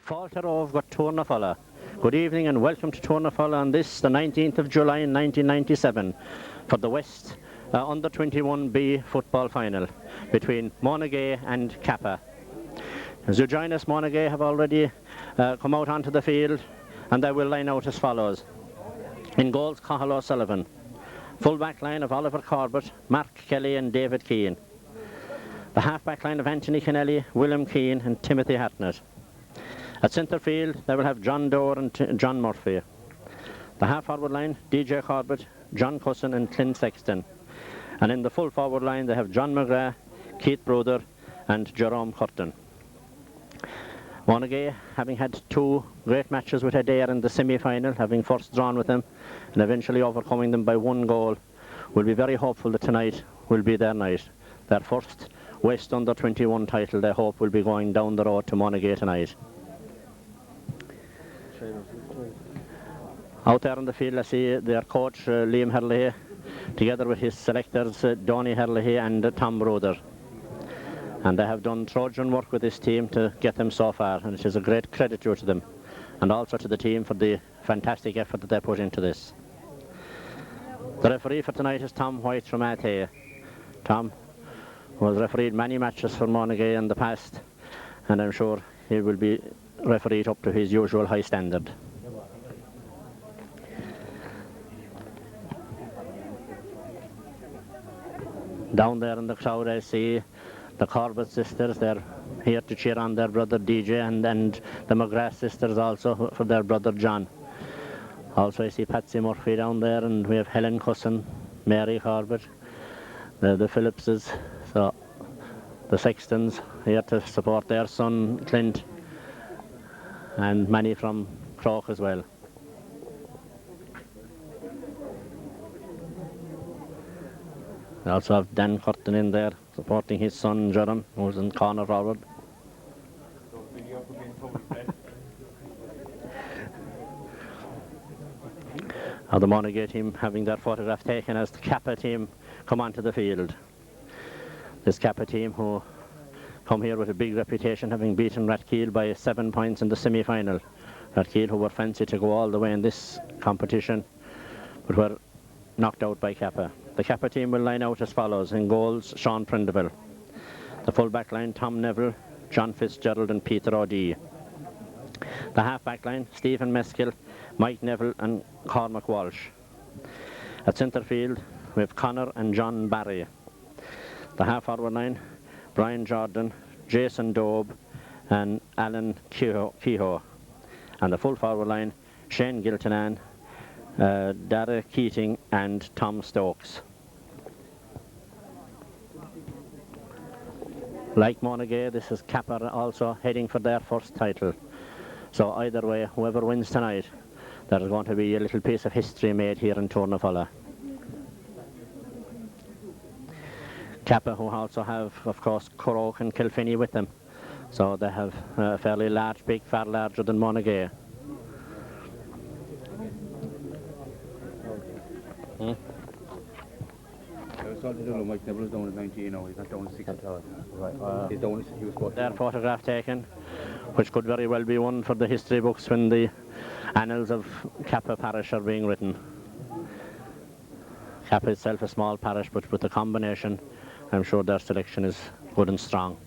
Falterov got Tournafulla. Good evening and welcome to Tournafulla on this, the 19th of July 1997, for the West Under 21B football final between Monagea and Cappagh. As you join us, Monagea have already come out onto the field, and they will line out as follows. In goals, Cathal O'Sullivan. Full back line of Oliver Corbett, Mark Kelly and David Keane. The half back line of Anthony Kennelly, William Keane and Timothy Hartnett. At centre field, they will have John Doerr and John Murphy. The half forward line, DJ Corbett, John Cusson and Clint Sexton. And in the full forward line, they have John McGrath, Keith Bruder and Jerome Curtin. Monagea, having had two great matches with Adair in the semi-final, having first drawn with them and eventually overcoming them by 1 goal, will be very hopeful that tonight will be their night. Their first West Under 21 title, they hope, will be going down the road to Monagea tonight. Out there on the field, I see their coach, Liam Herlihy, together with his selectors, Donny Herlihy and Tom Bruder. And they have done Trojan work with this team to get them so far, and it is a great credit due to them, and also to the team for the fantastic effort that they put into this. The referee for tonight is Tom White from Monagea. Tom has refereed many matches for Monagea in the past, and I'm sure he will be refereed up to his usual high standard. Down there in the crowd, I see the Corbett sisters. They're here to cheer on their brother DJ, and the McGrath sisters also for their brother John. Also, I see Patsy Murphy down there, and we have Helen Cusson, Mary Corbett, the Phillipses, so the Sextons here to support their son Clint, and many from Croke as well. We also have Dan Curtin in there supporting his son Jerome, who's in corner forward. The Monagea team having their photograph taken as the Cappagh team come onto the field. This Cappagh team who come here with a big reputation, having beaten Rathkeale by 7 points in the semi-final. Rathkeale, who were fancy to go all the way in this competition, but were knocked out by Cappagh. The Cappagh team will line out as follows. In goals, Sean Prendeville. The full back line, Tom Neville, John Fitzgerald and Peter O'Dea. The half back line, Stephen Meskill, Mike Neville and Cormac Walsh. At centre field, we have Connor and John Barry. The half forward line, Brian Jordan, Jason Daube and Alan Kehoe. And the full forward line, Shane Giltinan, Dara Keating and Tom Stokes. Like Monagea, this is Cappagh also heading for their first title. So either way, whoever wins tonight, there's going to be a little piece of history made here in Tournafulla. Cappagh, who also have, of course, Croke and Kilfinney with them. So they have a fairly large peak, far larger than Monagea. Mike Neville is down at 19 now, he's not down at 6 at all. Right. He's down, he was supposed Their photograph taken, which could very well be one for the history books when the annals of Cappagh parish are being written. Cappagh itself a small parish, but with the combination, I'm sure their selection is good and strong.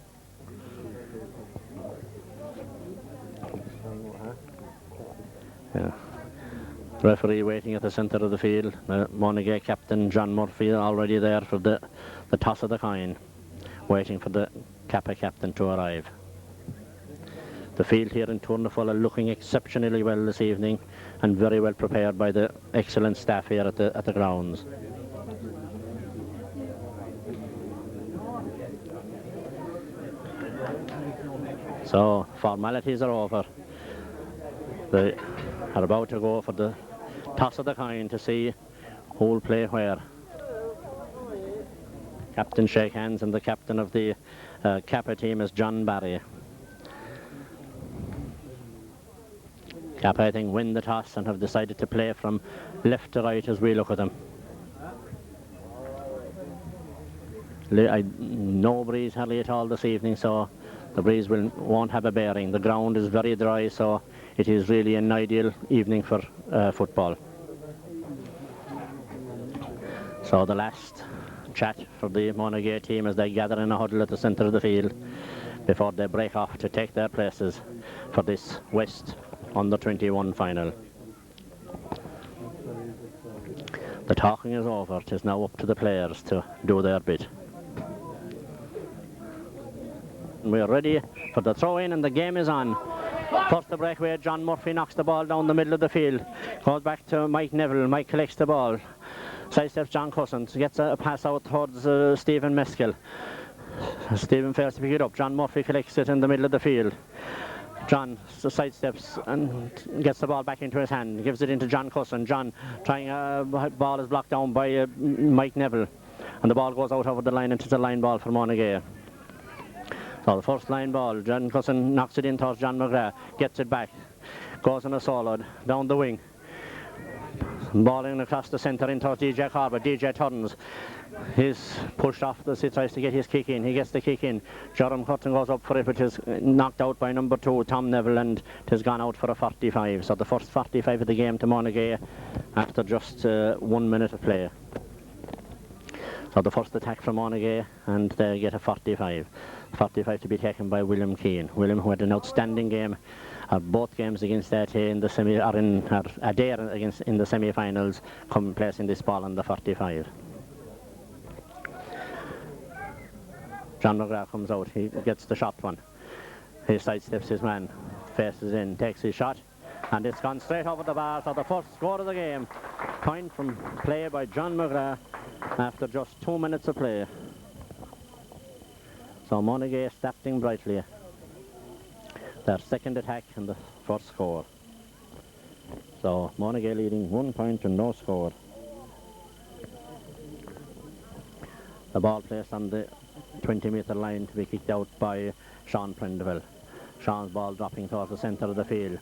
Yeah. Referee waiting at the centre of the field. The Monagea captain John Murphy already there for the toss of the coin, waiting for the Cappagh captain to arrive. The field here in Tournafulla looking exceptionally well this evening, and very well prepared by the excellent staff here at the grounds. So formalities are over. They are about to go for the toss of the coin to see who will play where. Captain shake hands, and the captain of the Cappagh team is John Barry. Cappagh, I think, win the toss and have decided to play from left to right as we look at them. No breeze hardly at all this evening, so The breeze won't have a bearing. The ground is very dry, so it is really an ideal evening for football. So the last chat for the Monagea team as they gather in a huddle at the centre of the field before they break off to take their places for this West Under 21 final. The talking is over. It is now up to the players to do their bit. We are ready for the throw-in and the game is on. First the breakaway, John Murphy knocks the ball down the middle of the field. Goes back to Mike Neville. Mike collects the ball. Sidesteps John Cousins. Gets a pass out towards Stephen Meskel. Stephen fails to pick it up. John Murphy collects it in the middle of the field. John sidesteps and gets the ball back into his hand. Gives it into John Cousin. John trying ball is blocked down by Mike Neville. And the ball goes out over the line into the line ball for Monagea. So the first line ball, John Cousin knocks it in towards John McGrath, gets it back, goes in a solo down the wing. Balling across the centre in towards DJ Corbett. DJ turns. He's pushed off he tries to get his kick in. He gets the kick in. Jerome Curtin goes up for it, which is knocked out by number 2, Tom Neville, and it has gone out for a 45. So the first 45 of the game to Monagea after just 1 minute of play. So the first attack from Monagea, and they get a 45. 45 to be taken by William Keane. William, who had an outstanding game, both games against Daly in the Adair against in the semi-finals, come placing this ball on the 45. John McGrath comes out. He gets the shot one. He sidesteps his man, faces in, takes his shot, and it's gone straight over the bar. So the first score of the game, point from play by John McGrath after just 2 minutes of play. So Monagea starting brightly. Their second attack and the first score. So Monagea leading 1 point and no score. The ball placed on the 20-metre line to be kicked out by Sean Prendeville. Sean's ball dropping towards the centre of the field.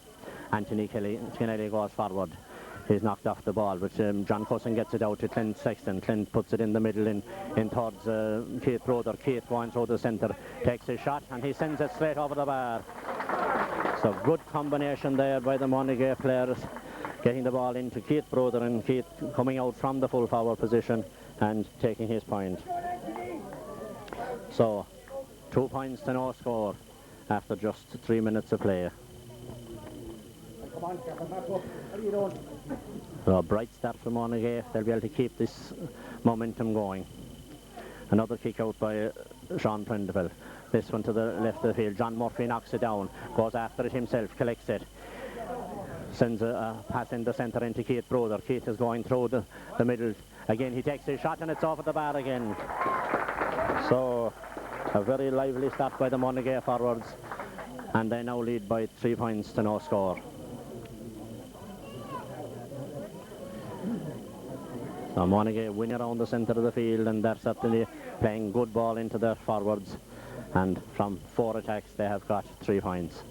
Anthony Kennelly goes forward. He's knocked off the ball, but John Cousin gets it out to Clint Sexton. Clint puts it in the middle in towards Keith Broder. Keith going through the centre, takes his shot, and he sends it straight over the bar. So good combination there by the Monagea players, getting the ball into Keith Broder, and Keith coming out from the full forward position and taking his point. So 2 points to no score after just 3 minutes of play. So a bright start for Monagea. They'll be able to keep this momentum going. Another kick out by Sean Prendeville. This one to the left of the field. John Murphy knocks it down, goes after it himself, collects it, sends a pass in the centre into Keith Broder. Keith is going through the middle. Again he takes his shot and it's over the bar again. So a very lively start by the Monagea forwards, and they now lead by 3 points to no score. So Monagea win around the centre of the field, and they're certainly playing good ball into their forwards, and from 4 attacks they have got 3 points.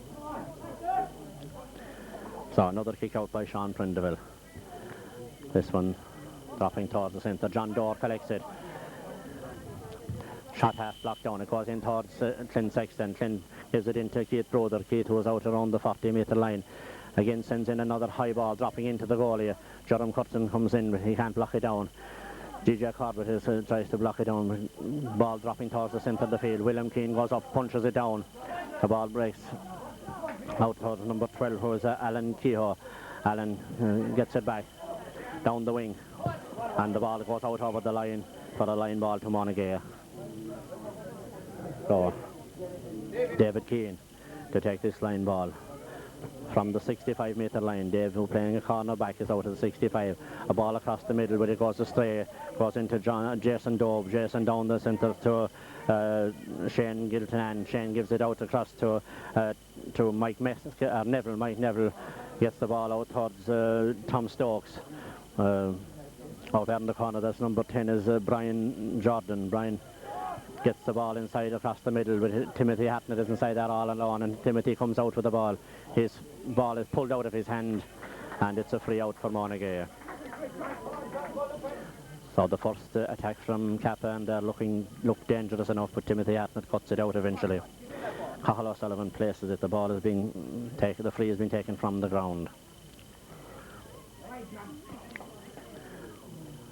So another kick out by Sean Prendeville. This one dropping towards the centre. John Dorr collects it. Shot half blocked down. It goes in towards Clint Sexton. Clint gives it into Keith Broder. Keith, who was out around the 40-metre line, again sends in another high ball dropping into the goalie. Jerome Curtin comes in, but he can't block it down. DJ Corbett tries to block it down. Ball dropping towards the centre of the field. William Keane goes up, punches it down. The ball breaks out towards number 12, who is Alan Kehoe. Alan gets it back down the wing, and the ball goes out over the line for a line ball to Monagea. So David Keane to take this line ball from the 65-metre line. Dave, who playing a corner back, is out of the 65. A ball across the middle, but it goes astray. Goes into Jason Dove. Jason down the centre to Shane Gilton. Shane gives it out across to Mike Neville. Mike Neville gets the ball out towards Tom Stokes. Out there in the corner, that's number 10 is Brian Jordan. Brian gets the ball inside across the middle, but Timothy Hatnett is inside there all alone, and Timothy comes out with the ball. His ball is pulled out of his hand, and it's a free out for Monagea. So the first attack from Cappagh, and they're look dangerous enough, but Timothy Hatnett cuts it out eventually. Cathal O'Sullivan places it. The ball is being taken, the free is being taken from the ground.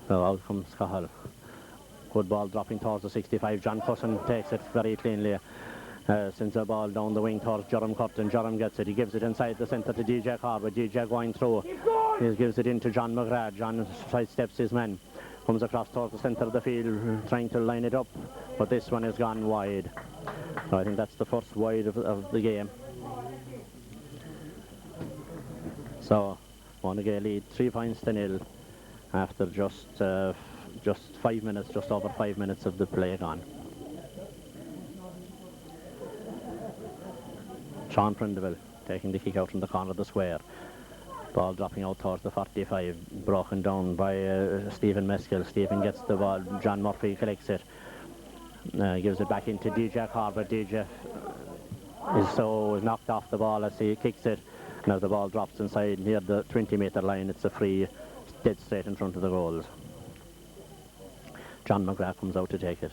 So out comes Cathal. Good ball dropping towards the 65. John Cusson takes it very cleanly. Sends the ball down the wing towards Jerome Curtin. Jerome gets it. He gives it inside the centre to DJ Corbett. DJ going through. He gives it into John McGrath. John sidesteps his man. Comes across towards the centre of the field, trying to line it up. But this one has gone wide. So I think that's the first wide of the game. So Monagea lead 3 points to nil after just 5 minutes, just over 5 minutes of the play gone. Sean Prindeville taking the kick out from the corner of the square. Ball dropping out towards the 45, broken down by Stephen Meskill. Stephen gets the ball, John Murphy collects it, gives it back into DJ Corbett. DJ is knocked off the ball as he kicks it, and as the ball drops inside near the 20-metre line, it's a free dead straight in front of the goals. John McGrath comes out to take it.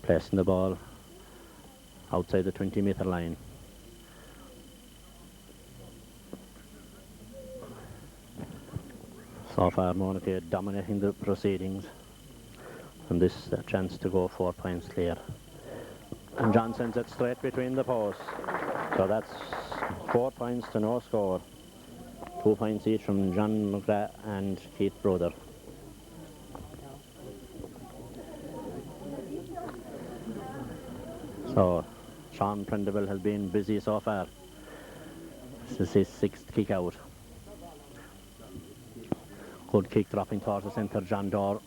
Placing the ball outside the 20-metre line. So far Monagea dominating the proceedings, and this chance to go 4 points clear. And John sends it straight between the posts. So that's 4 points to no score. 2 points each from John McGrath and Keith Broder. So Sean Prindeville has been busy so far. This is his 6th kick out. Good kick dropping towards the centre. John Dorr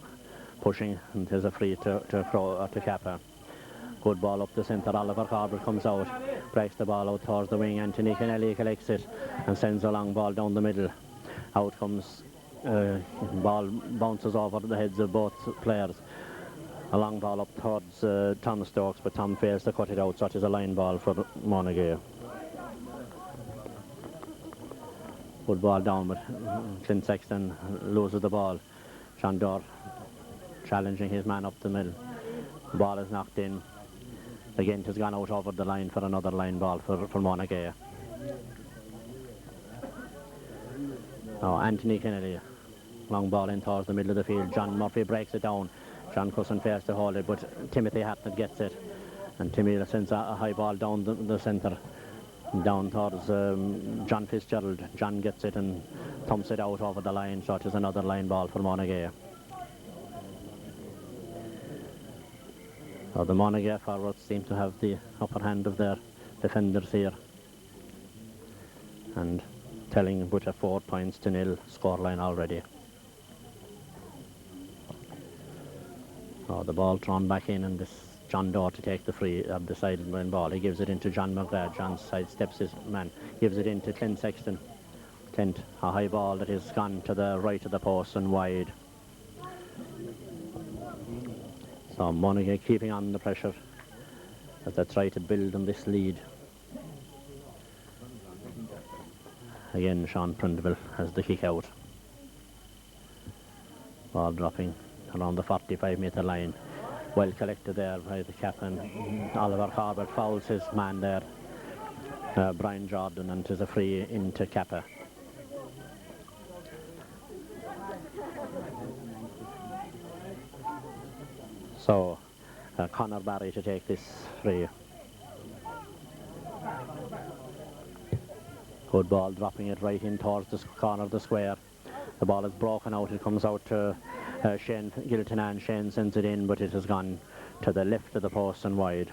pushing, and there's a free to Cappagh. Good ball up the centre. Oliver Corbett comes out, breaks the ball out towards the wing. Anthony Kennelly collects it and sends a long ball down the middle. Out comes, ball bounces over the heads of both players. A long ball up towards Tom Stokes, but Tom fails to cut it out, so it is a line ball for Monagea. Good ball down, but Clint Sexton loses the ball. John Dorr challenging his man up the middle. The ball is knocked in. Again, it has gone out over the line for another line ball for Monagea. Now Anthony Kennedy, long ball in towards the middle of the field. John Murphy breaks it down. John Cusson fails to hold it, but Timothy Hatton gets it. And Timmy sends a high ball down the centre, down towards John Fitzgerald. John gets it and thumps it out over the line, so it is another line ball for Monagea. So the Monagea forwards seem to have the upper hand of their defenders here, and telling with a 4 points to nil scoreline already. So the ball thrown back in, and this John Dorr to take the free of the sideline ball. He gives it into John McGrath. John sidesteps his man, gives it into Clint Sexton. Clint, a high ball that has gone to the right of the post and wide. So Monagea keeping on the pressure as they try to build on this lead. Again, Sean Prindeville has the kick out. Ball dropping around the 45-metre line. Well collected there by the captain. Oliver Corbett fouls his man there, Brian Jordan, and it is a free into Cappagh. So Conor Barry to take this free. Good ball, dropping it right in towards the corner of the square. The ball is broken out. It comes out to Shane Gilton, and Shane sends it in, but it has gone to the left of the post and wide.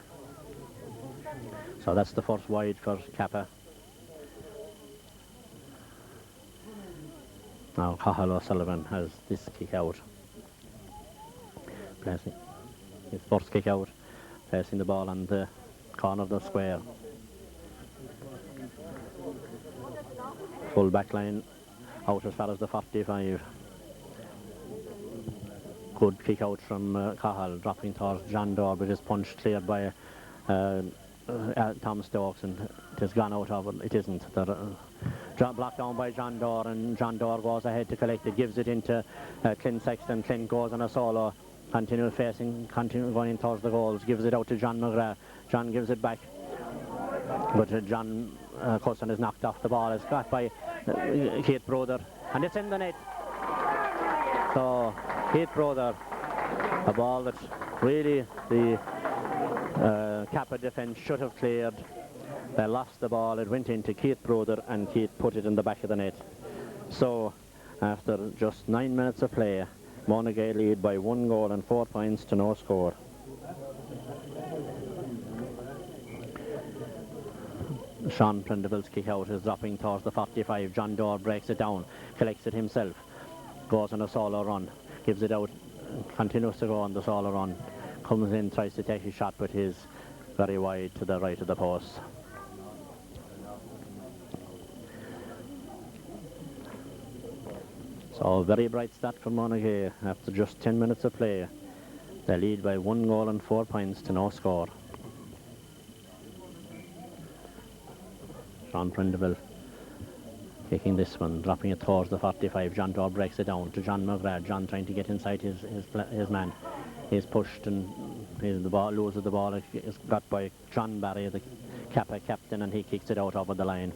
So that's the first wide for Cappagh. Now Cathal O'Sullivan has this kick out. Placing his first kick out, placing the ball on the corner of the square. Full back line out as far as the 45. Good kick out from Cathal, dropping towards John Dorr, but is punched cleared by Tom Stokes, and it has gone out of it. It isn't. Blocked down by John Dorr, and John Dorr goes ahead to collect it, gives it into Clint Sexton. Clint goes on a solo, continue facing, continue going in towards the goals, gives it out to John Monagea. John gives it back, but John Cusson is knocked off the ball. It's got by Keith Brother, and it's in the net. So Keith Brother, a ball that really the Cappagh defence should have cleared. They lost the ball, it went into Keith Brother, and Keith put it in the back of the net. So after just 9 minutes of play, Monagea lead by 1 goal and 4 points to no score. Sean Prendeville's kick out is dropping towards the 45. John Dore breaks it down, collects it himself, goes on a solo run, gives it out, continues to go on the solo run, comes in, tries to take his shot, but he's very wide to the right of the post. So a very bright start for Monagea after just 10 minutes of play. They lead by 1 goal and 4 points to no score. Sean Prendeville taking this one, dropping it towards the 45. John Dore breaks it down to John Monagea. John trying to get inside his man. He's pushed and the ball loses the ball. It's got by John Barry, the Cappagh captain, and he kicks it out over the line.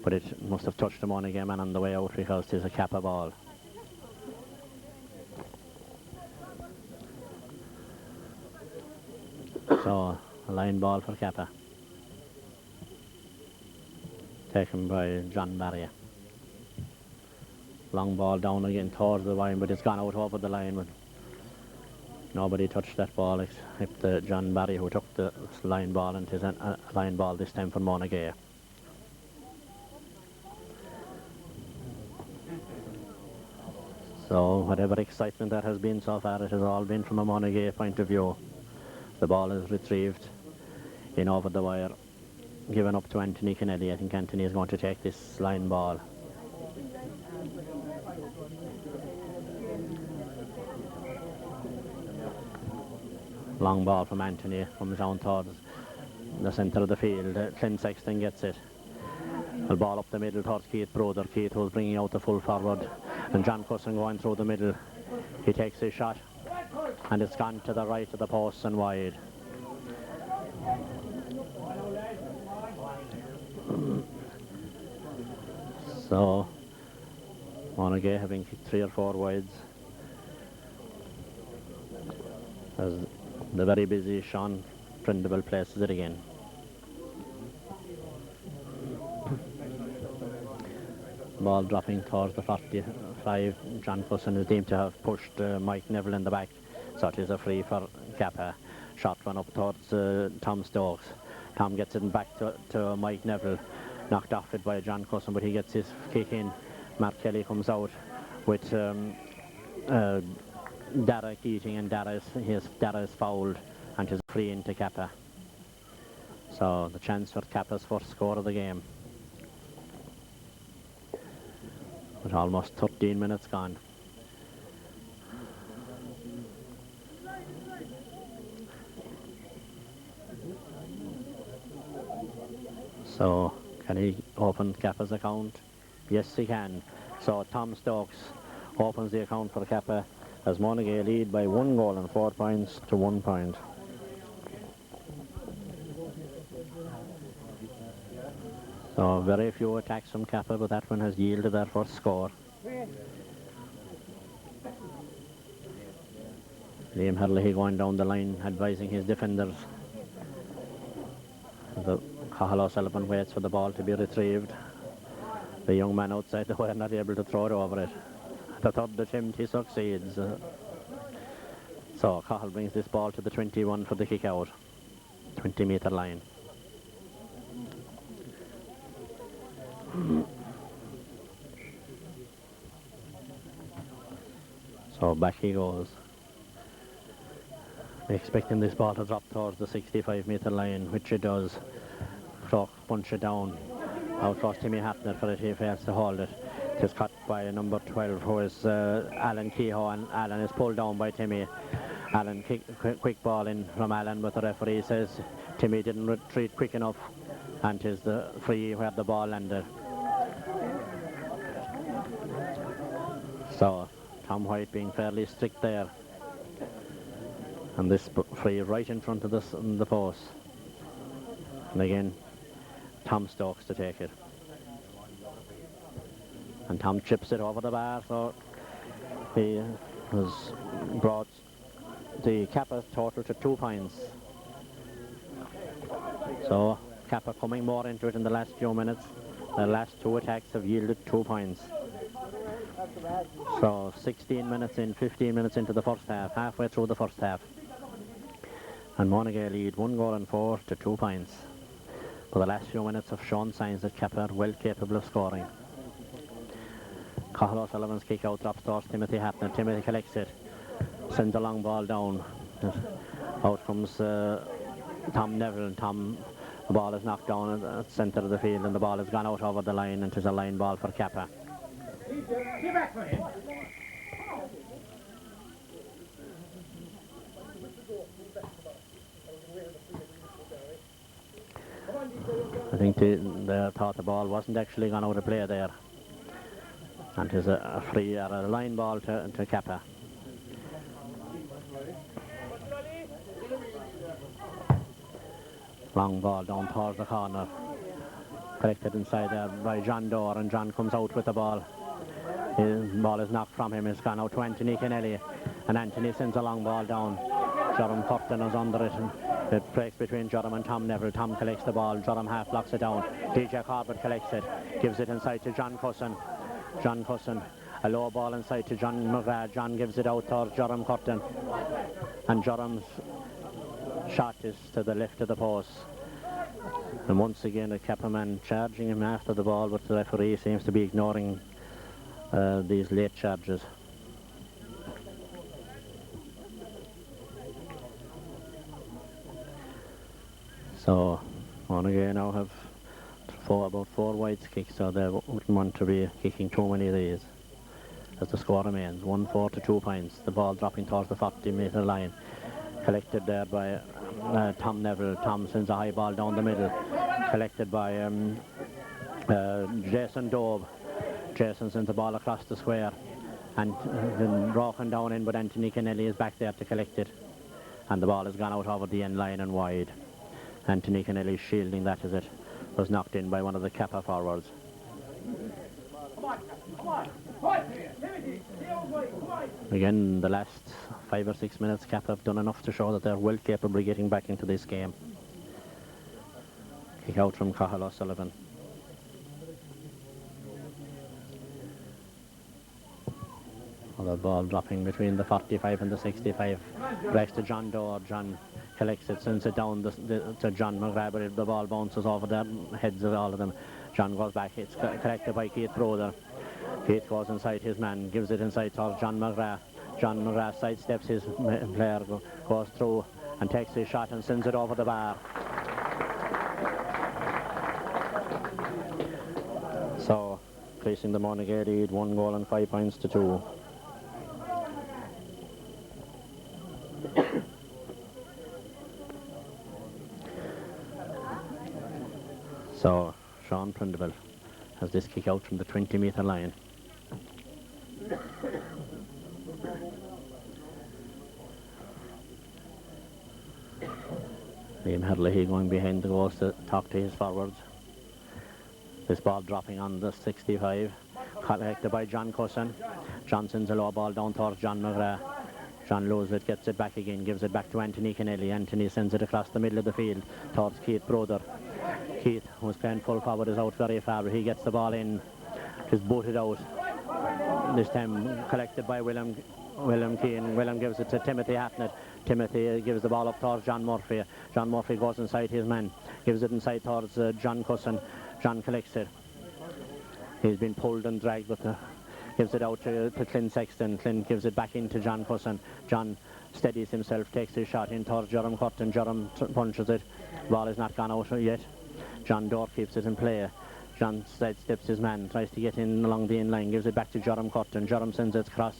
But it must have touched the Monagea man on the way out because it is a Cappagh ball. So a line ball for Cappagh, taken by John Barry. Long ball down again towards the line, but it's gone out over the line. But nobody touched that ball except John Barry, who took the line ball, and it is a line ball this time for Monagea. So whatever excitement that has been so far, it has all been from a Monagea point of view. The ball is retrieved in over the wire, given up to Anthony Kennedy. I think Anthony is going to take this line ball. Long ball from Anthony, comes down towards the centre of the field. Clint Sexton gets it. The ball up the middle towards Keith Brother. Keith was bringing out the full forward, and John Cusson going through the middle. He takes his shot, and it's gone to the right of the post and wide. So Monagea having kicked 3 or 4 wides, as the very busy Sean Prendeville places it again. Ball dropping towards the 45. John Cusson is deemed to have pushed Mike Neville in the back, so it is a free for Cappagh. Shot one up towards Tom Stokes. Tom gets it back to Mike Neville, knocked off it by John Cusson, but he gets his kick in. Mark Kelly comes out with Dara Keating, and Dara is fouled, and is free into Cappagh. So the chance for Cappagh's first score of the game. With almost 13 minutes gone. So can he open Cappah's account? Yes, he can. So Tom Stokes opens the account for Cappagh as Monagea lead by 1 goal and 4 points to 1 point. So very few attacks from Cappagh, but that one has yielded their first score. Liam Herlihy going down the line, advising his defenders. The Cathal O'Sullivan waits for the ball to be retrieved. The young man outside the wire not able to throw it over it. The third attempt he succeeds. So Cathal brings this ball to the 21 for the kick out. 20-metre line. So back he goes. Expecting this ball to drop towards the 65-metre line, which it does. Clock punch it down. Out across Timmy Hafner for it. He fails to hold it. It is cut by number 12, who is Alan Kehoe, and Alan is pulled down by Timmy. Alan quick ball in from Alan, but the referee says Timmy didn't retreat quick enough, and is the free where the ball landed. So Tom White being fairly strict there. And this free right in front of the post. And again, Tom Stokes to take it. And Tom chips it over the bar, so he has brought the Cappagh total to 2 points. So Cappagh coming more into it in the last few minutes. The last 2 attacks have yielded 2 points. So 16 minutes in, 15 minutes into the first half, halfway through the first half. And Monagea lead 1 goal and 4 to 2 points. But the last few minutes have shown signs that Cappagh are well capable of scoring. Cathal O'Sullivan's kick out drops towards Timothy Hatton. Timothy collects it, sends a long ball down. Out comes Tom Neville, and the ball is knocked down at the centre of the field, and the ball has gone out over the line, and it is a line ball for Cappagh. I think they thought the ball wasn't actually gone out of play there. And it is a free or a line ball to Cappagh. Long ball down towards the corner. Collected inside there by John Dorr, and John comes out with the ball. His ball is knocked from him. It's gone out to Anthony Kennelly, and Anthony sends a long ball down. Joram Curtin is under it, and it breaks between Joram and Tom Neville. Tom collects the ball. Joram half blocks it down. DJ Corbett collects it, gives it inside to John Cusson. John Cusson, a low ball inside to John McGrath. John gives it out towards Joram Curtin, and Joram's shot is to the left of the post. And once again a Cappagh man charging him after the ball, but the referee seems to be ignoring these late charges. So Monagea now have about 4 wides kicks, so they wouldn't want to be kicking too many of these as the score remains 1-4 to 2 points. The ball dropping towards the 40-metre line, collected there by Tom Neville. Tom sends a high ball down the middle, collected by Jason Dobe. Jason sends the ball across the square, and then broken down in, but Anthony Kennelly is back there to collect it, and the ball has gone out over the end line and wide. Anthony Kennelly shielding that as it was knocked in by one of the Cappagh forwards. Again, the last 5 or 6 minutes, Cappagh have done enough to show that they're well capable of getting back into this game. Kick out from Cathal O'Sullivan. The ball dropping between the 45 and the 65. Breaks to John Dorr. John collects it, sends it down to John McGrath, but the ball bounces over the heads of all of them. John goes back. It's collected by Keith Broder. Keith goes inside his man, gives it inside towards John McGrath. John McGrath sidesteps his player, goes through and takes his shot and sends it over the bar. So, increasing the Monagea lead 1 goal and 5 points to 2. So, Sean Prindeville has this kick out from the 20-metre line. Liam Hadley going behind the goals to talk to his forwards. This ball dropping on the 65, collected by John Cusson. John sends a low ball down towards John McGrath. John loses it, gets it back again, gives it back to Anthony Kennelly. Anthony sends it across the middle of the field towards Keith Broder. Keith, who's playing full forward, is out very far, but he gets the ball in, is booted out. This time collected by William Keane. William gives it to Timothy Hatnett. Timothy gives the ball up towards John Murphy. John Murphy goes inside his man, gives it inside towards John Cusson. John collects it. He's been pulled and dragged, but gives it out to Clint Sexton. Clint gives it back into John Cusson. John steadies himself, takes his shot in towards Joram Curtin. Joram punches it. Ball is not gone out yet. John Dorr keeps it in play. John sidesteps his man, tries to get in along the in-line, gives it back to Joram Curtin. Joram sends it across,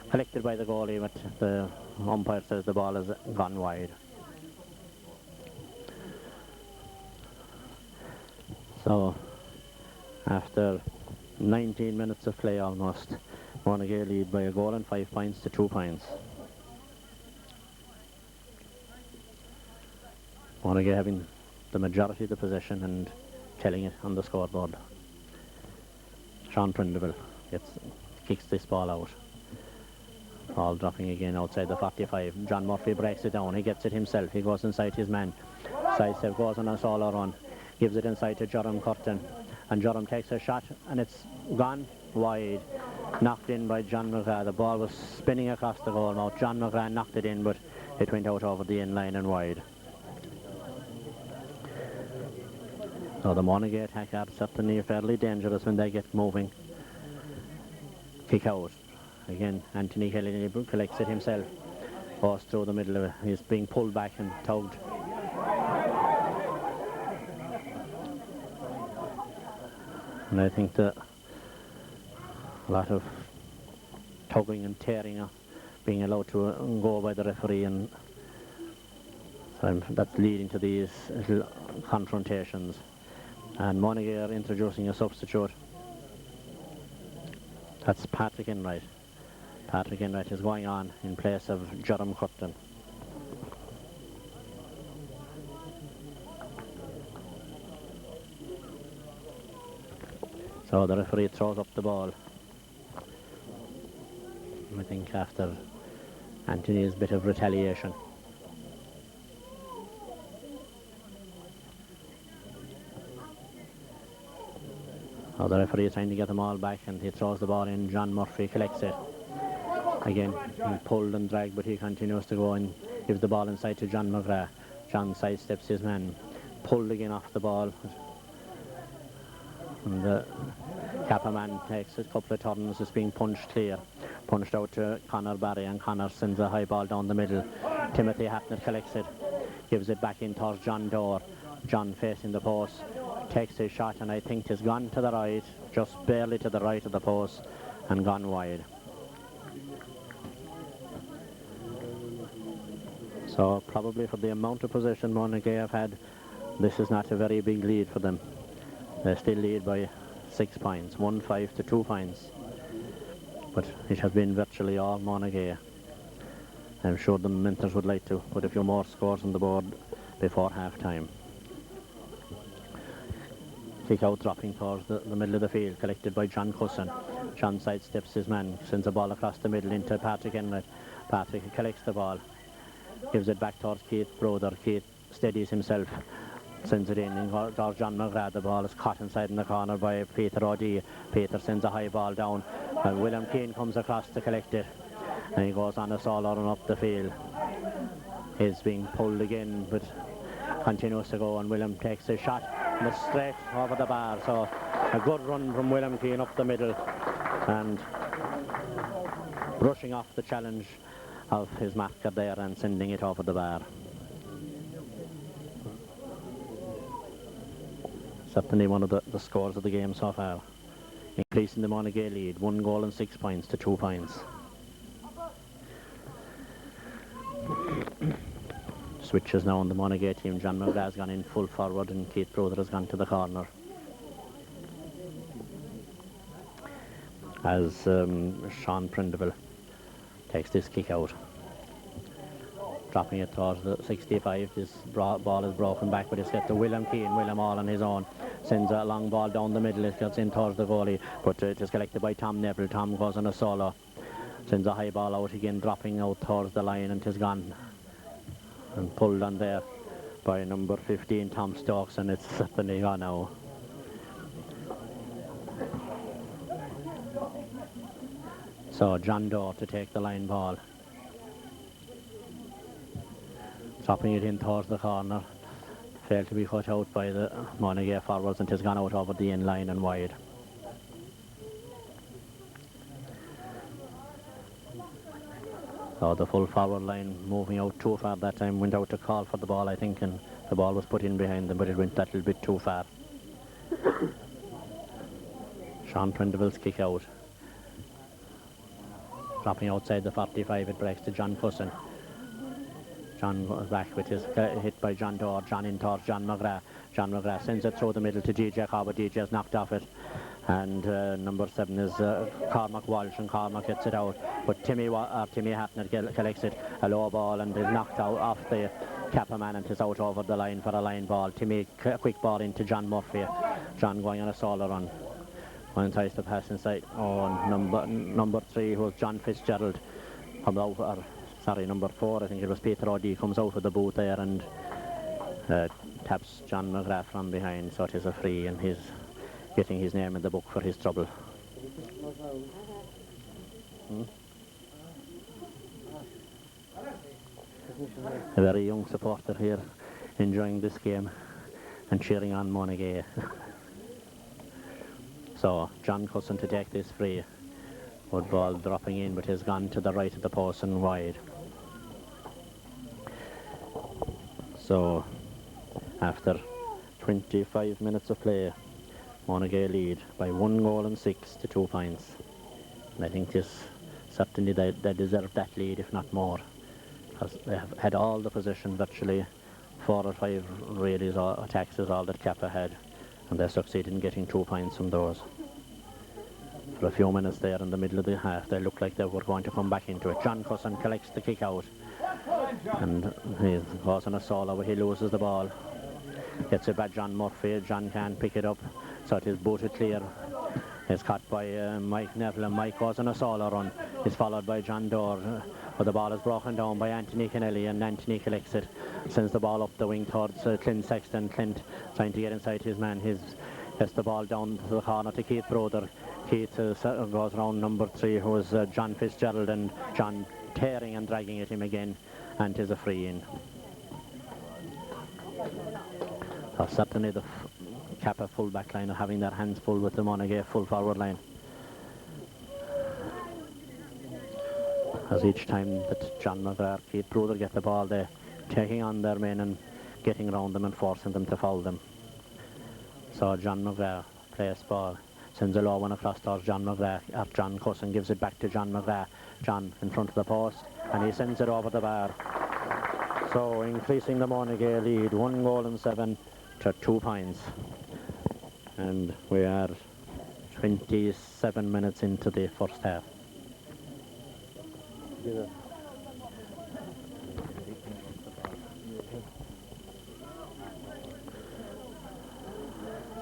collected by the goalie, but the umpire says the ball has gone wide. So, after 19 minutes of play almost, Monagea lead by 1 goal and 5 points to 2 points. Monagea having the majority of the possession and telling it on the scoreboard. Sean Prindeville kicks this ball out. Ball dropping again outside the 45. John Murphy breaks it down. He gets it himself. He goes inside his man. Sidestep goes on a solo run. Gives it inside to Jerome Curtin. And Jerome takes a shot and it's gone wide. Knocked in by John McGrath. The ball was spinning across the goal mouth. John McGrath knocked it in, but it went out over the end line and wide. So the Monagea attack are certainly fairly dangerous when they get moving. Kick out. Again, Anthony Kelly collects it himself. Goes through the middle of it. He's being pulled back and tugged. And I think that a lot of tugging and tearing are being allowed to go by the referee, and so that's leading to these little confrontations. And Monagea are introducing a substitute. That's Patrick Enright. Patrick Enright is going on in place of Jerome Curtin. So the referee throws up the ball. I think after Anthony's bit of retaliation. So the referee is trying to get them all back and he throws the ball in. John Murphy collects it. Again, he pulled and dragged, but he continues to go and gives the ball inside to John McGrath. John sidesteps his man. Pulled again off the ball. And the Cappagh man takes a couple of turns. It's being punched clear. Punched out to Conor Barry, and Conor sends a high ball down the middle. Timothy Hatner collects it. Gives it back in towards John Dorr. John facing the post. Takes his shot, and I think it's gone to the right, just barely to the right of the post, and gone wide. So probably for the amount of possession Monagea have had, this is not a very big lead for them. They still lead by 6 points, 1-5 to 2 points. But it has been virtually all Monagea. I'm sure the mentors would like to put a few more scores on the board before half time. Kick out dropping towards the middle of the field, collected by John Cusson. John sidesteps his man, sends a ball across the middle into Patrick Enright. Patrick collects the ball, gives it back towards Keith Broder. Keith steadies himself, sends it in towards John McGrath. The ball is caught inside in the corner by Peter O'Dea. Peter sends a high ball down, and William Keane comes across to collect it. And he goes on a solo run up the field. He's being pulled again, but continues to go, and William takes a shot. And it's straight over the bar, so a good run from William Keane up the middle and brushing off the challenge of his marker there and sending it over the bar. Certainly one of the scores of the game so far, increasing the Monagea lead, 1 goal and 6 points to 2 points. Switches now on the Monagea team. John McGrath has gone in full forward and Keith Broder has gone to the corner. As Sean Prindeville takes this kick out. Dropping it towards the 65. This ball is broken back, but it's get to William Keane. William all on his own. Sends a long ball down the middle. It gets in towards the goalie, but it is collected by Tom Neville. Tom goes on a solo. Sends a high ball out again, dropping out towards the line, and it is gone. And pulled on there by number 15, Tom Stokes, and it's certainly gone now. So John Doe to take the line ball. Dropping it in towards the corner. Failed to be cut out by the Monagea forwards, and it has gone out over the end line and wide. So the full forward line moving out too far that time, went out to call for the ball, I think, and the ball was put in behind them, but it went that little bit too far. Sean Prindeville's kick out. Dropping outside the 45, it breaks to John Cusson. John goes back with his hit by John Dorr. John in towards John McGrath. John McGrath sends it through the middle to DJ Cobb, but DJ's knocked off it. And number 7 is Cormac Walsh, and Cormac gets it out. But Timmy Hatner collects it, a low ball, and is knocked out off the Cappagh man, and it's out over the line for a line ball. Timmy, quick ball into John Murphy. John going on a solo run. One tries to pass inside. Oh, number 3, who was John Fitzgerald, comes out, or sorry, number 4, I think it was Peter O'D, comes out of the boot there and taps John McGrath from behind, so it is a free, and he's getting his name in the book for his trouble. A very young supporter here, enjoying this game and cheering on Monagea. So John Cusson to take this free. Good ball dropping in, but has gone to the right of the post and wide. So after 25 minutes of play, Monagea lead by 1 goal and 6 to 2 points. And I think certainly they deserve that lead, if not more, because they have had all the possession, virtually 4 or 5 rallies or attacks is all that Cappagh had, and they succeeded in getting 2 points from those. For a few minutes there in the middle of the half, they looked like they were going to come back into it. John Cusson collects the kick out, and he goes on a solo where he loses the ball. Gets it by John Murphy. John can't pick it up, so it is booted clear. It's caught by Mike Neville, and Mike goes on a solo run. It's followed by John Dorr, but the ball is broken down by Anthony Kennelly, and Anthony collects it, sends the ball up the wing towards Clint Sexton. Clint trying to get inside his man. Gets the ball down to the corner to Keith Broder. Keith goes around number 3, who is John Fitzgerald, and John tearing and dragging at him again, and 'tis a free in. So certainly the Cappagh full back line are having their hands full with the Monagea full forward line, as each time that John McGrath, Keith Broder get the ball, they're taking on their men and getting around them and forcing them to foul them. So John McGrath plays ball, sends a low one across towards John McGrath, or John Cusson gives it back to John McGrath. John in front of the post, and he sends it over the bar. So increasing the Monagea lead, 1 goal and 7 to 2 points. And we are 27 minutes into the first half. Yeah.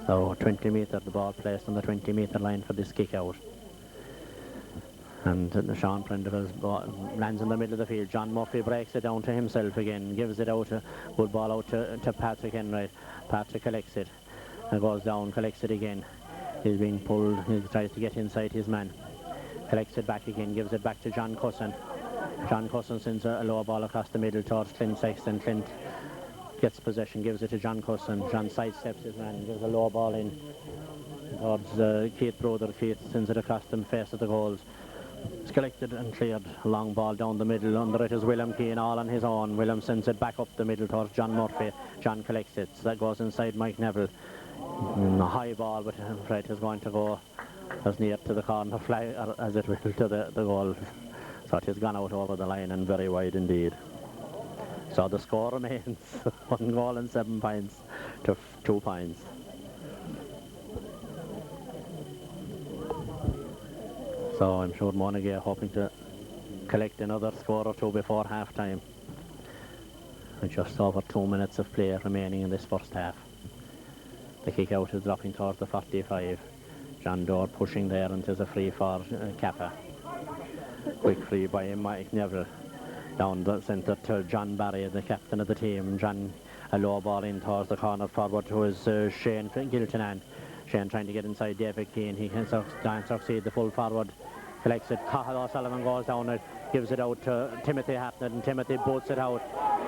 So 20 metre, the ball placed on the 20 metre line for this kick out. And Sean Prendergast's ball lands in the middle of the field. John Murphy breaks it down to himself again, gives it out, good ball out to Patrick Enright. Patrick collects it and goes down, collects it again. He's being pulled, he tries to get inside his man. Collects it back again, gives it back to John Cusson. John Cusson sends a low ball across the middle towards Clint Sexton. Clint gets possession, gives it to John Cusson. John sidesteps his man, gives a low ball in towards Keith Broder. Keith sends it across the face of the goals. It's collected and cleared. A long ball down the middle. Under it is William Keane all on his own. William sends it back up the middle towards John Murphy. John collects it. So that goes inside Mike Neville. A high ball, but I'm afraid it's going to go as near to the corner flag as it will to the goal. So it has gone out over the line and very wide indeed. So the score remains 1 goal and 7 points to 2 points. So I'm sure Monagea hoping to collect another score or 2 before half time. With just over 2 minutes of play remaining in this first half. The kick out is dropping towards the 45. John Dorr pushing there, and there's a free for Cappagh. Quick free by Mike Neville. Down the centre to John Barry, the captain of the team. John, a low ball in towards the corner forward to his Shane Giltinan. Shane trying to get inside David Keane. He can succeed. The full forward collects it. Cathal O'Sullivan goes down it, gives it out to Timothy Hartnett, and Timothy boots it out.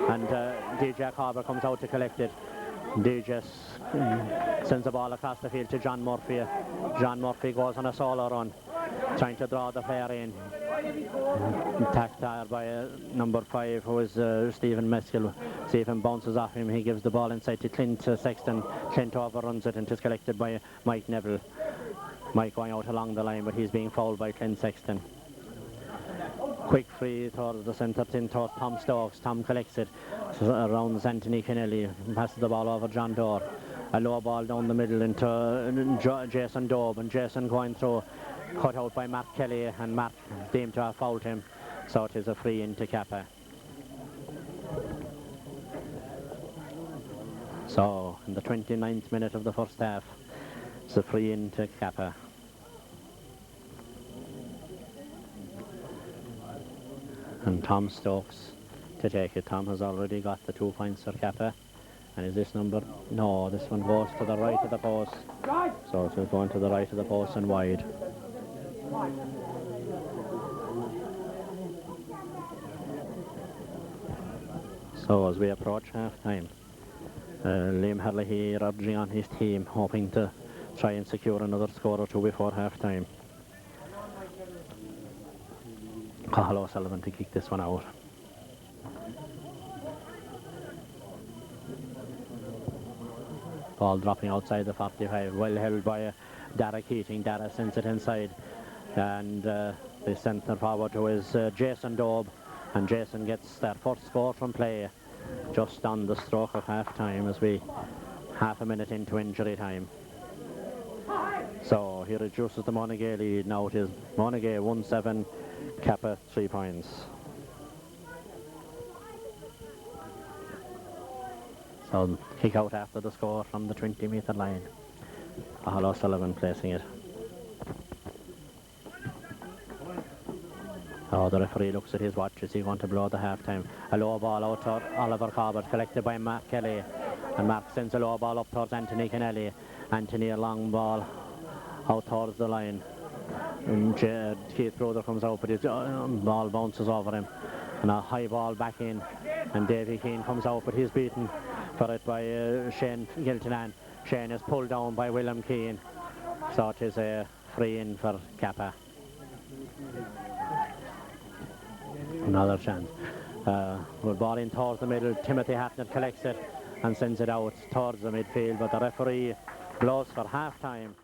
And DJ Carver comes out to collect it. DJ sends the ball across the field to John Murphy. John Murphy goes on a solo run, trying to draw the player in. Attacked there by number 5, who is Stephen Meskill. Stephen bounces off him. He gives the ball inside to Clint Sexton. Clint overruns it and is collected by Mike Neville. Mike going out along the line, but he's being fouled by Clint Sexton. Quick free towards the centre, towards Tom Stokes. Tom collects it, around Anthony Kennelly, passes the ball over John Dorr. A low ball down the middle into Jason Daube, and Jason going through, cut out by Mark Kelly, and Mark deemed to have fouled him, so it is a free into Cappagh. So, in the 29th minute of the first half, it's a free in to Cappagh. And Tom Stokes to take it. Tom has already got the 2 points for Cappagh. And is this number? No, this one goes to the right of the post. So it will go into the right of the post and wide. So as we approach half-time, Liam Herlihy urging on his team, hoping to try and secure another score or two before half-time. Cathal O'Sullivan to kick this one out. Ball dropping outside the 45, well held by Dara Keating. Dara sends it inside, and they send it forward to his Jason Daube, and Jason gets their first score from play just on the stroke of half-time as we half a minute into injury time. So he reduces the Monagea lead. Now it is Monagea 1-7, Cappagh 3 points. So kick out after the score from the 20-metre line. Cathal O'Sullivan placing it. Oh, the referee looks at his watch. Is he going to blow the half-time? A low ball out to Oliver Corbett, collected by Mark Kelly. And Mark sends a low ball up towards Anthony Kennelly. Anthony, a long ball out towards the line. And Keith Brother comes out, but his ball bounces over him. And a high ball back in. And Davy Keane comes out, but he's beaten for it by Shane Giltinan. Shane is pulled down by William Keane. So it is a free in for Cappagh. Another chance. We're ball in towards the middle. Timothy Hatnett collects it and sends it out towards the midfield, but the referee blows for half-time.